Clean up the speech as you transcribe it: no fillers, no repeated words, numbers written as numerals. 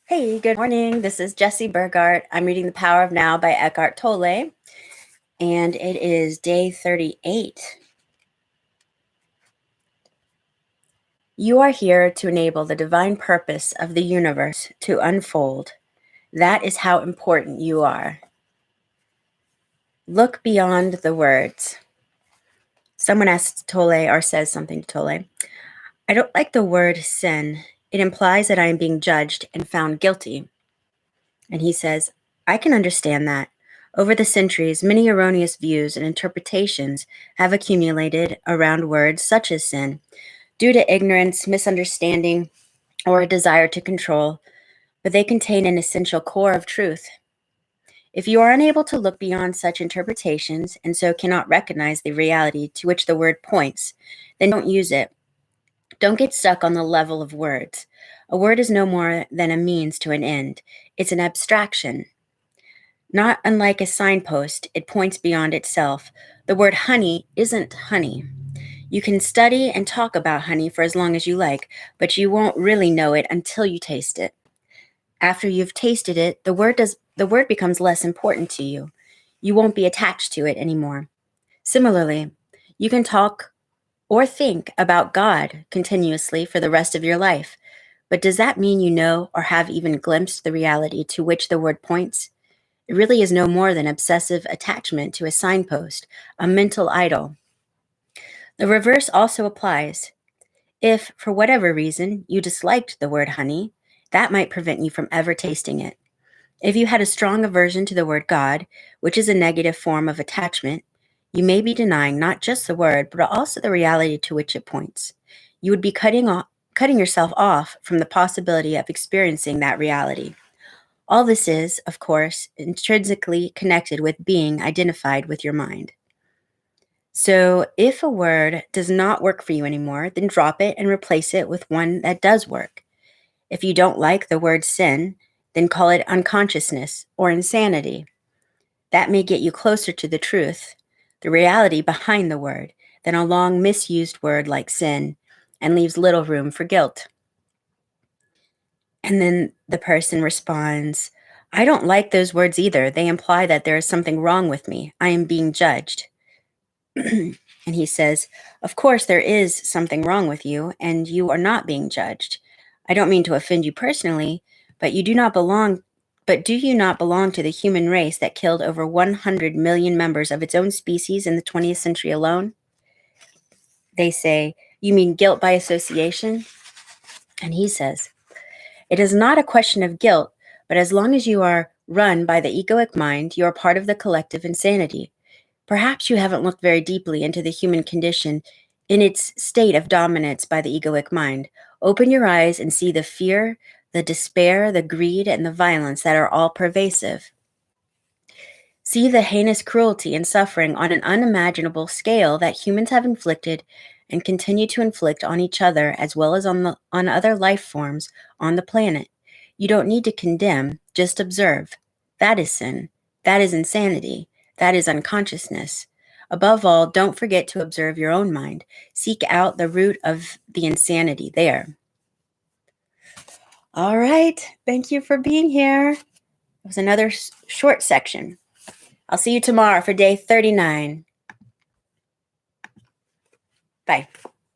Hey, good morning. This is Jessie Burgart. I'm reading The Power of Now by Eckhart Tolle, and it is day 38. You are here to enable the divine purpose of the universe to unfold. That is how important you are. Look beyond the words. Someone asks Tolle or says something to Tolle. I don't like the word sin. It implies that I am being judged and found guilty. And he says, I can understand that. Over the centuries, many erroneous views and interpretations have accumulated around words such as sin, due to ignorance, misunderstanding, or a desire to control, but they contain an essential core of truth. If you are unable to look beyond such interpretations and so cannot recognize the reality to which the word points, then don't use it. Don't get stuck on the level of words. A word is no more than a means to an end. It's an abstraction. Not unlike a signpost, it points beyond itself. The word honey isn't honey. You can study and talk about honey for as long as you like, but you won't really know it until you taste it. After you've tasted it, the word becomes less important to you. You won't be attached to it anymore. Similarly, you can talk or think about God continuously for the rest of your life, but does that mean you know or have even glimpsed the reality to which the word points? It really is no more than obsessive attachment to a signpost, a mental idol. The reverse also applies. If, for whatever reason, you disliked the word honey, that might prevent you from ever tasting it. If you had a strong aversion to the word God, which is a negative form of attachment, you may be denying not just the word, but also the reality to which it points. You would be cutting yourself off from the possibility of experiencing that reality. All this is, of course, intrinsically connected with being identified with your mind. So if a word does not work for you anymore, then drop it and replace it with one that does work. If you don't like the word sin, then call it unconsciousness or insanity. That may get you closer to the truth, the reality behind the word, than a long misused word like sin, and leaves little room for guilt. And then the person responds, I don't like those words either. They imply that there is something wrong with me. I am being judged. And he says, of course, there is something wrong with you, and you are not being judged. I don't mean to offend you personally, but do you not belong to the human race that killed over 100 million members of its own species in the 20th century alone? They say, you mean guilt by association? And he says, it is not a question of guilt, but as long as you are run by the egoic mind, you are part of the collective insanity. Perhaps you haven't looked very deeply into the human condition in its state of dominance by the egoic mind. Open your eyes and see the fear, the despair, the greed, and the violence that are all pervasive. See the heinous cruelty and suffering on an unimaginable scale that humans have inflicted and continue to inflict on each other as well as on other life forms on the planet. You don't need to condemn, just observe. That is sin. That is insanity. That is unconsciousness. Above all, don't forget to observe your own mind. Seek out the root of the insanity there. All right. Thank you for being here. It was another short section. I'll see you tomorrow for day 39. Bye.